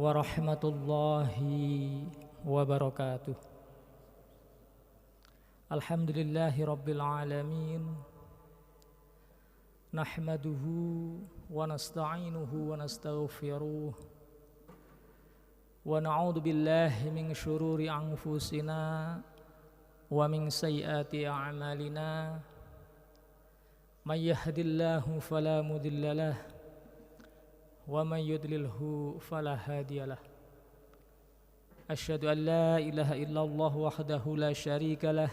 warahmatullahi wabarakatuh. Alhamdulillahi rabbil alamin. Nahmaduhu wa nasta'inuhu wa nastaghfiruh wa na'udzu billahi min syururi anfusina wa min sayyiati a'malina. May yahdihillahu fala mudhillalah wa may yudlilhu fala hadiyalah. Asyhadu an la ilaha illallah wahdahu la syarikalah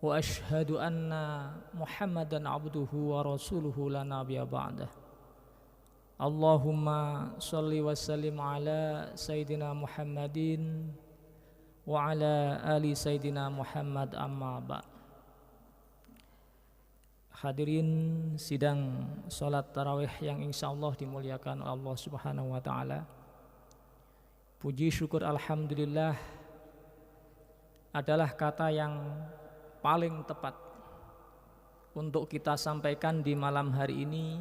wa asyhadu anna Muhammadan abduhu wa rasuluhu la nabiyya ba'dah. Allahumma shalli wa sallim ala sayyidina Muhammadin wa ala ali sayyidina Muhammad amma ba'd. Hadirin sidang salat tarawih yang insyaallah dimuliakan oleh Allah Subhanahu wa taala. Puji syukur alhamdulillah adalah kata yang paling tepat untuk kita sampaikan di malam hari ini,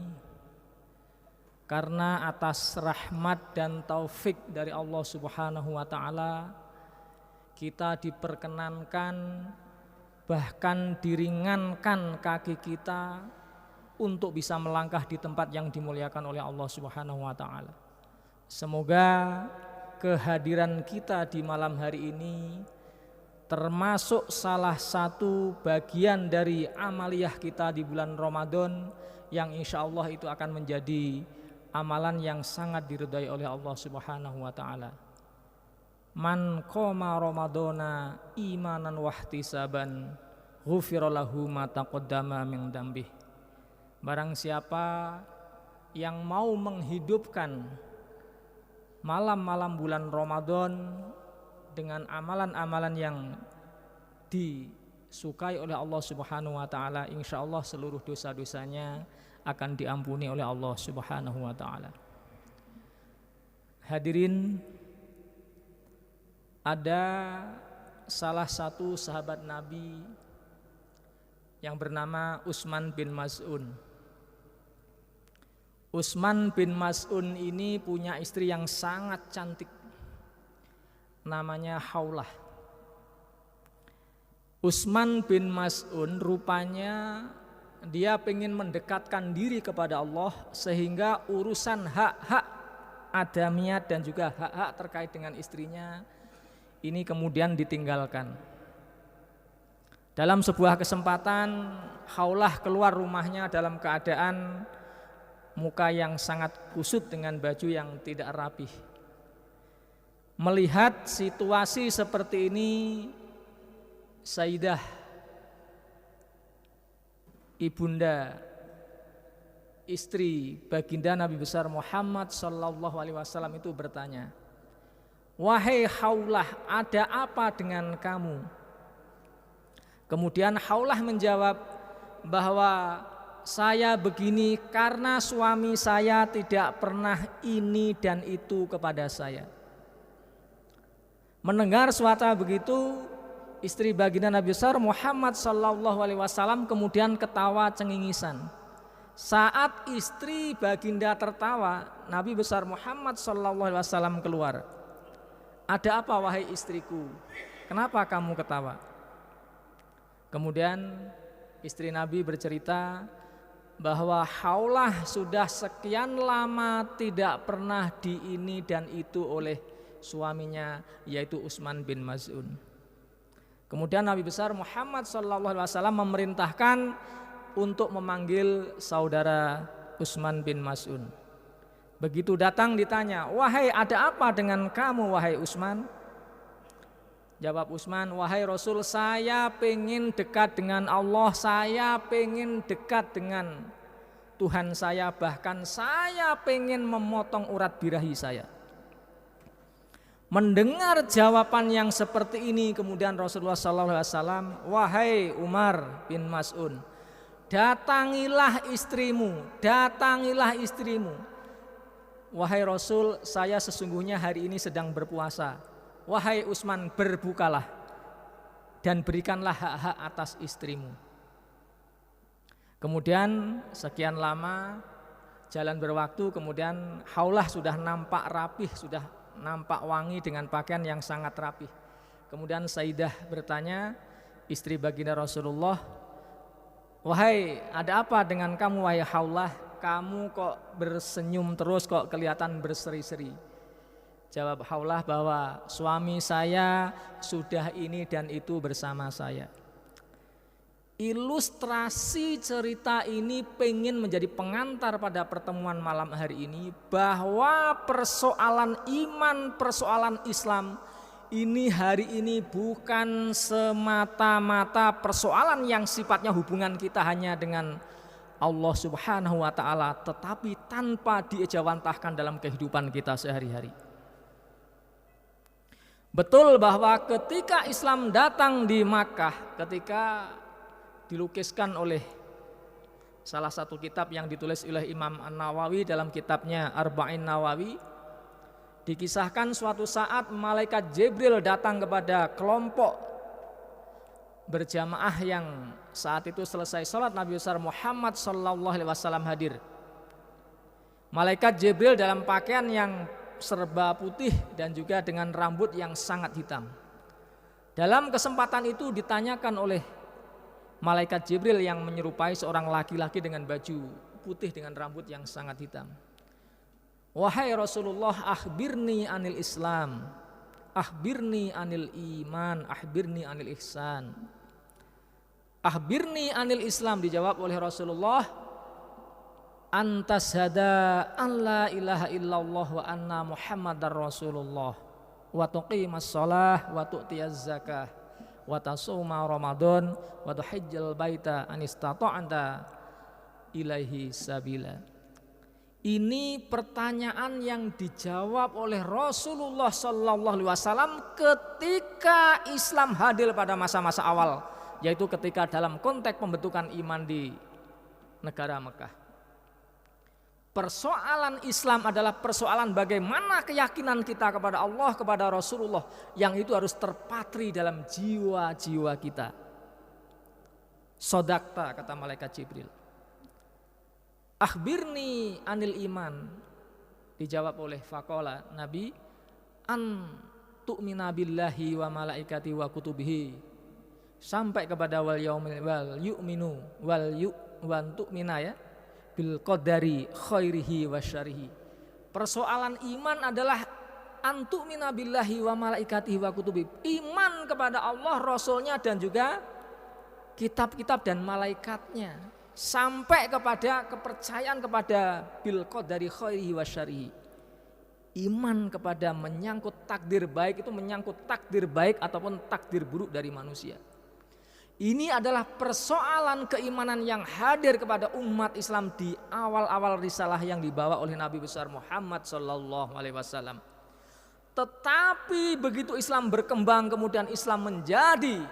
karena atas rahmat dan taufik dari Allah Subhanahu wa taala kita diperkenankan, bahkan diringankan kaki kita untuk bisa melangkah di tempat yang dimuliakan oleh Allah Subhanahu wa taala. Semoga kehadiran kita di malam hari ini termasuk salah satu bagian dari amaliyah kita di bulan Ramadan yang insya Allah itu akan menjadi amalan yang sangat diridhai oleh Allah Subhanahu wa taala. Man qoma Ramadana imanan wahtisaban ghufira lahu ma taqaddama min dzambih. Barang siapa yang mau menghidupkan malam-malam bulan Ramadan dengan amalan-amalan yang disukai oleh Allah Subhanahu wa taala, insyaallah seluruh dosa-dosanya akan diampuni oleh Allah Subhanahu wa taala. Hadirin, ada salah satu sahabat Nabi yang bernama Utsman bin Maz'un. Utsman bin Maz'un ini punya istri yang sangat cantik, namanya Haulah. Utsman bin Maz'un rupanya dia ingin mendekatkan diri kepada Allah, sehingga urusan hak-hak adamiyat dan juga hak-hak terkait dengan istrinya ini kemudian ditinggalkan. Dalam sebuah kesempatan, Haulah keluar rumahnya dalam keadaan muka yang sangat kusut dengan baju yang tidak rapih. Melihat situasi seperti ini, Sayyidah ibunda istri baginda Nabi besar Muhammad sallallahu alaihi wasallam itu bertanya, "Wahai Haulah, ada apa dengan kamu?" Kemudian Haulah menjawab bahwa saya begini karena suami saya tidak pernah ini dan itu kepada saya. Mendengar suatu begitu, istri baginda Nabi besar Muhammad sallallahu alaihi wasallam kemudian ketawa cengingisan. Saat istri baginda tertawa, Nabi besar Muhammad sallallahu alaihi wasallam keluar. "Ada apa wahai istriku? Kenapa kamu ketawa?" Kemudian istri Nabi bercerita bahwa Haulah sudah sekian lama tidak pernah di ini dan itu oleh suaminya, yaitu Utsman bin Maz'un. Kemudian Nabi besar Muhammad SAW memerintahkan untuk memanggil saudara Utsman bin Maz'un. Begitu datang ditanya, "Wahai, ada apa dengan kamu wahai Utsman?" Jawab Utsman, "Wahai Rasul, saya pengen dekat dengan Allah, saya pengen dekat dengan Tuhan saya, bahkan saya pengen memotong urat birahi saya." Mendengar jawaban yang seperti ini, kemudian Rasulullah SAW, "Wahai Umar bin Mas'un, datangilah istrimu, datangilah istrimu. Wahai Rasul, saya sesungguhnya hari ini sedang berpuasa. Wahai Utsman, berbukalah dan berikanlah hak-hak atas istrimu." Kemudian sekian lama Jalan berwaktu, kemudian Haulah sudah nampak rapih, sudah nampak wangi dengan pakaian yang sangat rapih. Kemudian Sayyidah bertanya, istri baginda Rasulullah, "Wahai, ada apa dengan kamu wahai Haulah? Kamu kok bersenyum terus, kok kelihatan berseri-seri?" Jawab Haulah bahwa suami saya sudah ini dan itu bersama saya. Ilustrasi cerita ini pengen menjadi pengantar pada pertemuan malam hari ini, bahwa persoalan iman, persoalan Islam ini hari ini bukan semata-mata persoalan yang sifatnya hubungan kita hanya dengan Allah Subhanahu wa ta'ala, tetapi tanpa diejawantahkan dalam kehidupan kita sehari-hari. Betul bahwa ketika Islam datang di Makkah, ketika dilukiskan oleh salah satu kitab yang ditulis oleh Imam An-Nawawi dalam kitabnya Arba'in Nawawi, dikisahkan suatu saat malaikat Jibril datang kepada kelompok berjamaah yang saat itu selesai sholat Nabi besar Muhammad SAW hadir. Malaikat Jibril dalam pakaian yang serba putih dan juga dengan rambut yang sangat hitam. Dalam kesempatan itu ditanyakan oleh malaikat Jibril yang menyerupai seorang laki-laki dengan baju putih dengan rambut yang sangat hitam, "Wahai Rasulullah, akhbirni anil Islam, akhbirni anil iman, akhbirni anil ihsan." Akhbirni anil Islam dijawab oleh Rasulullah, "Antashhada an la ilaha illallah wa anna Muhammadar Rasulullah wa tuqimas shalah wa tu'tiyaz zakah wa tasuma Ramadan wa tuhajjal baita anistata'anta ilaihi sabila." Ini pertanyaan yang dijawab oleh Rasulullah sallallahu alaihi wasallam ketika Islam hadir pada masa-masa awal, yaitu ketika dalam konteks pembentukan iman di negara Mekah. Persoalan Islam adalah persoalan bagaimana keyakinan kita kepada Allah, kepada Rasulullah, yang itu harus terpatri dalam jiwa-jiwa kita. Sodakta, kata malaikat Jibril. Akhbirni anil iman, dijawab oleh faqala Nabi, an tu'mina billahi wa malaikati wa kutubihi, sampai kepada wal yaumil wal yu'minu wal yu'wan tu'mina ya bil qadari khairihi wa syarihi. Persoalan iman adalah antu'mina billahi wa malaikatihi wa kutubi, iman kepada Allah, Rasulnya dan juga kitab-kitab dan malaikatnya, sampai kepada kepercayaan kepada bil qadari khairihi wa syarihi. Iman kepada menyangkut takdir baik, itu menyangkut takdir baik ataupun takdir buruk dari manusia. Ini adalah persoalan keimanan yang hadir kepada umat Islam di awal-awal risalah yang dibawa oleh Nabi besar Muhammad sallallahu alaihi wasallam. Tetapi begitu Islam berkembang, kemudian Islam menjadi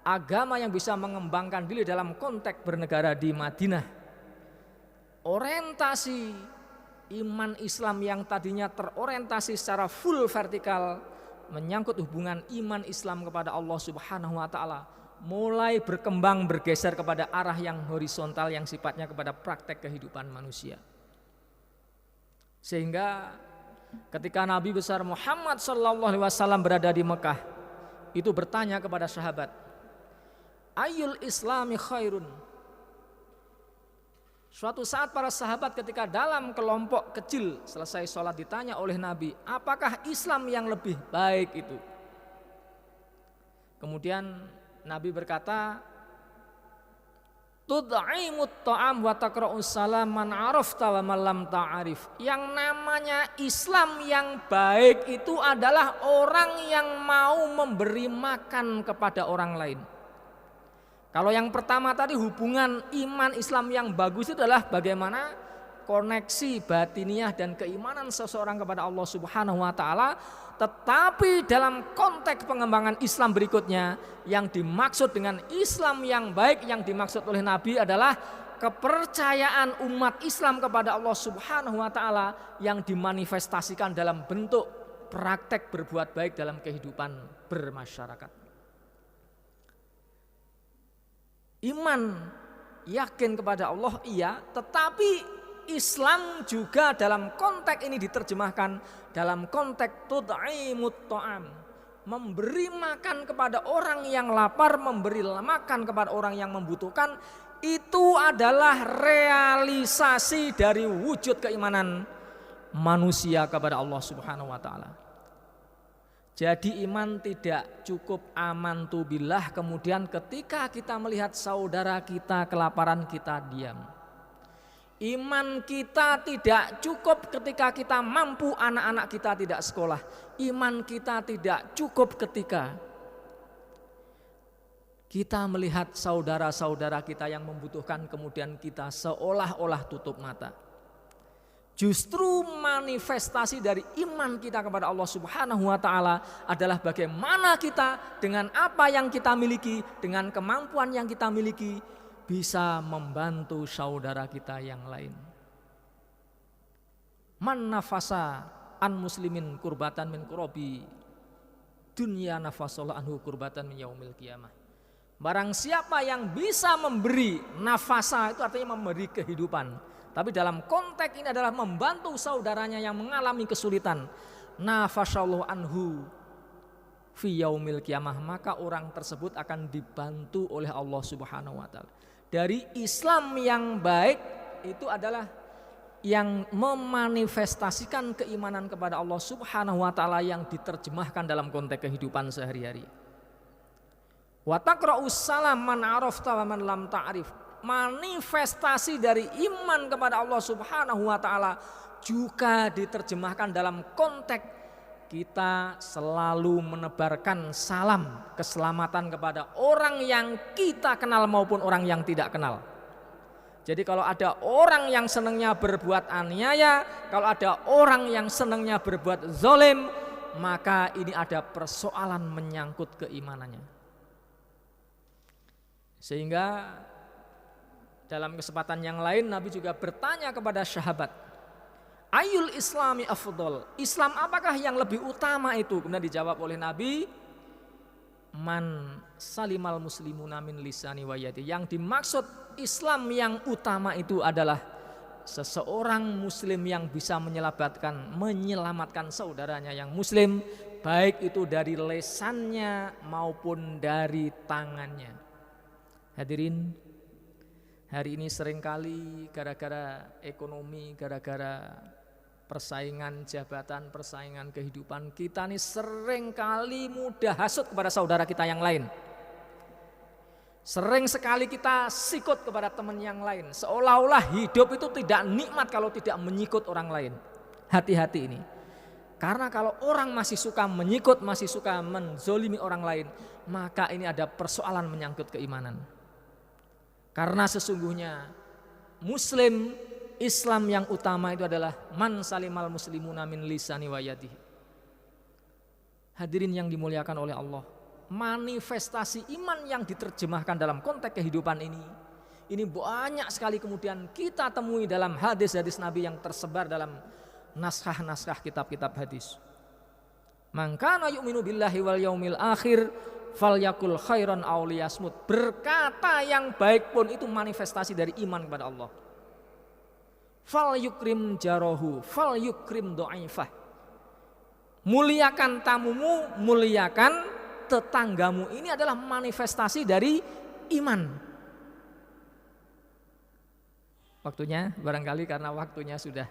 agama yang bisa mengembangkan diri dalam konteks bernegara di Madinah. Orientasi iman Islam yang tadinya terorientasi secara full vertikal, menyangkut hubungan iman Islam kepada Allah Subhanahu wa ta'ala, mulai berkembang bergeser kepada arah yang horizontal yang sifatnya kepada praktek kehidupan manusia. Sehingga ketika Nabi besar Muhammad sallallahu alaihi wasallam berada di Mekah, itu bertanya kepada sahabat, "Ayyul islami khairun?" Suatu saat para sahabat ketika dalam kelompok kecil selesai sholat ditanya oleh Nabi, apakah Islam yang lebih baik itu? Kemudian Nabi berkata, "Tud'imut ta'am wa taqra'us salam man 'arafta wa man lam ta'arif." Yang namanya Islam yang baik itu adalah orang yang mau memberi makan kepada orang lain. Kalau yang pertama tadi hubungan iman Islam yang bagus itu adalah bagaimana koneksi batiniah dan keimanan seseorang kepada Allah Subhanahu wa ta'ala. Tetapi dalam konteks pengembangan Islam berikutnya, yang dimaksud dengan Islam yang baik yang dimaksud oleh Nabi adalah kepercayaan umat Islam kepada Allah Subhanahu wa ta'ala yang dimanifestasikan dalam bentuk praktek berbuat baik dalam kehidupan bermasyarakat. Iman, yakin kepada Allah iya, tetapi Islam juga dalam konteks ini diterjemahkan dalam konteks tud'imut ta'am, memberi makan kepada orang yang lapar, memberi makan kepada orang yang membutuhkan. Itu adalah realisasi dari wujud keimanan manusia kepada Allah Subhanahu wa taala. Jadi iman tidak cukup amantu billah, kemudian ketika kita melihat saudara kita kelaparan kita diam. Iman kita tidak cukup ketika kita mampu anak-anak kita tidak sekolah. Iman kita tidak cukup ketika kita melihat saudara-saudara kita yang membutuhkan, kemudian kita seolah-olah tutup mata. Justru manifestasi dari iman kita kepada Allah Subhanahu wa taala adalah bagaimana kita dengan apa yang kita miliki, dengan kemampuan yang kita miliki, bisa membantu saudara kita yang lain. Man nafasa an muslimin kurbatan min kurobi dunya nafasallahu anhu kurbatan min yaumil qiyamah. Barang siapa yang bisa memberi nafasa, itu artinya memberi kehidupan. Tapi dalam konteks ini adalah membantu saudaranya yang mengalami kesulitan. Nafasallahu anhu fi yaumil qiyamah, maka orang tersebut akan dibantu oleh Allah Subhanahu wa taala. Dari Islam yang baik itu adalah yang memanifestasikan keimanan kepada Allah Subhanahu wa taala yang diterjemahkan dalam konteks kehidupan sehari-hari. Wa taqra'us salam man arafta wa man lam ta'rif. Manifestasi dari iman kepada Allah Subhanahu wa taala juga diterjemahkan dalam konteks kita selalu menebarkan salam keselamatan kepada orang yang kita kenal maupun orang yang tidak kenal. Jadi kalau ada orang yang senangnya berbuat aniaya, kalau ada orang yang senangnya berbuat zalim, maka ini ada persoalan menyangkut keimanannya. Sehingga dalam kesempatan yang lain Nabi juga bertanya kepada sahabat, Ayul islami afdol, Islam apakah yang lebih utama itu? Kemudian dijawab oleh Nabi, Man salimal muslimuna min lisani wa yadi. Yang dimaksud Islam yang utama itu adalah seseorang muslim yang bisa menyelamatkan saudaranya yang muslim, baik itu dari lesannya maupun dari tangannya. Hadirin, hari ini seringkali gara-gara ekonomi, gara-gara persaingan jabatan, persaingan kehidupan, kita nih seringkali mudah hasut kepada saudara kita yang lain. Sering sekali kita sikut kepada teman yang lain. Seolah-olah hidup itu tidak nikmat kalau tidak menyikut orang lain. Hati-hati ini. Karena kalau orang masih suka menyikut, masih suka menzolimi orang lain, maka ini ada persoalan menyangkut keimanan. Karena sesungguhnya Muslim, Islam yang utama itu adalah man salimal muslimuna min lisani wa yadihi. Hadirin yang dimuliakan oleh Allah, manifestasi iman yang diterjemahkan dalam konteks kehidupan ini banyak sekali kemudian kita temui dalam hadis-hadis Nabi yang tersebar dalam naskah-naskah kitab-kitab hadis. Man kana yu'minu billahi wal yaumil akhir falyakul khairan aw liyasmut. Berkata yang baik pun itu manifestasi dari iman kepada Allah. Fal yukrim jarahu, fal yukrim dhaifah. Muliakan tamumu, muliakan tetanggamu. Ini adalah manifestasi dari iman. Waktunya barangkali karena waktunya sudah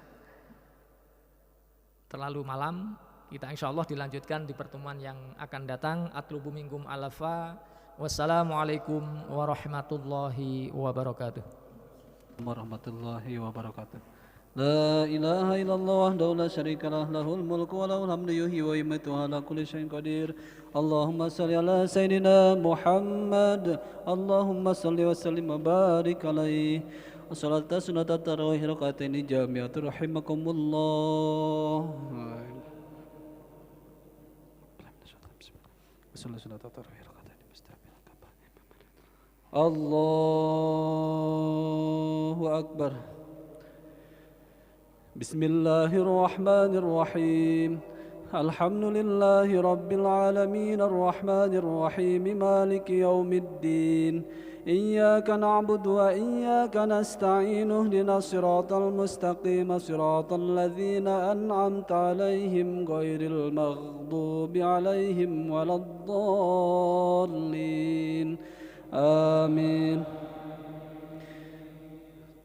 terlalu malam, kita insya Allah dilanjutkan di pertemuan yang akan datang. Atlubu minkum alafa. Wassalamualaikum warahmatullahi wabarakatuh. Warahmatullahi wabarakatuh. La ilaha illallah wahdahu la syarika lah, lahul mulku wa lahul hamdu yuhyi wa yumiitu wa ala kulli syai'in qadir. Allahumma shalli ala sayyidina Muhammad. Allahumma shalli wa sallim wa barik alaihi. Wassalatu sunnata tarawih rakaataini jami'atu rahimakumullah. Allahu Akbar. Bismillahirrahmanirrahim. Alhamdulillahi rabbil alamin arrahmanirrahim maliki yaumiddin. إياك نعبد وإياك نستعين اهدنا الصراط المستقيم صراط الذين أنعمت عليهم غير المغضوب عليهم ولا الضالين آمين.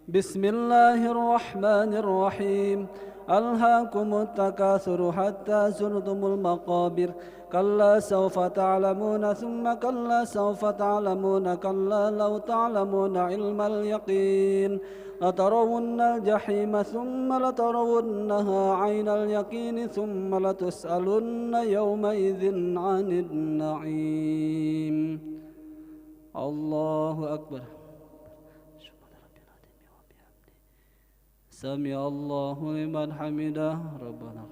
بسم الله الرحمن الرحيم. ألهاكم التكاثر حتى زرتم المقابر كلا سوف تعلمون ثم كلا سوف تعلمون كلا لو تعلمون علم اليقين لترون الجحيم ثم لترونها عين اليقين ثم لتسألن يومئذ عن النعيم. الله أكبر. سمع الله لمن حمده ربنا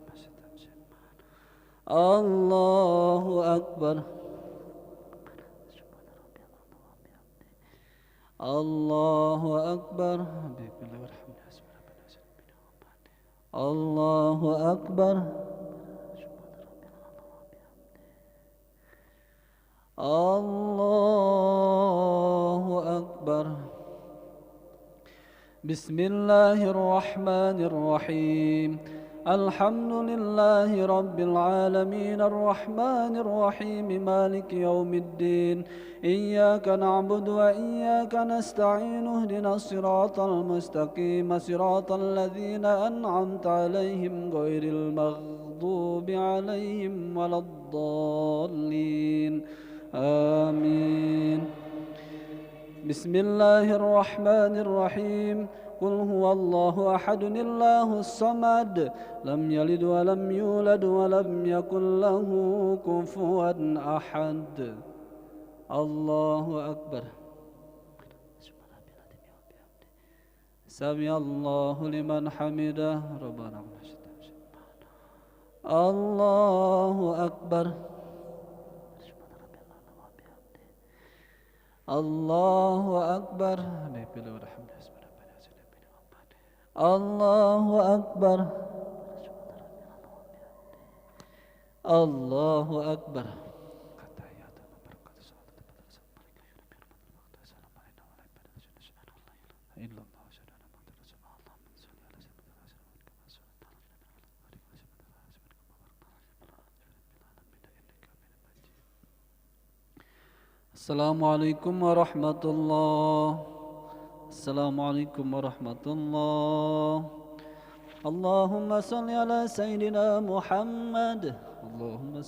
الله أكبر. الله أكبر. الله أكبر. الله أكبر. بسم الله الرحمن الرحيم. الحمد لله رب العالمين الرحمن الرحيم مالك يوم الدين إياك نعبد وإياك نستعين اهدنا الصراط المستقيم صراط الذين أنعمت عليهم غير المغضوب عليهم ولا الضالين آمين. بسم الله الرحمن الرحيم. قل هو الله أحد الله الصمد لم يلد ولم يولد ولم يكن له كفوا أحد. الله أكبر. سمع الله لمن حمده ربنا الله أكبر. الله أكبر. الله أكبر. الله أكبر. السلام عليكم ورحمة الله. السلام عليكم ورحمة الله. اللهم صل على سيدنا محمد. اللهم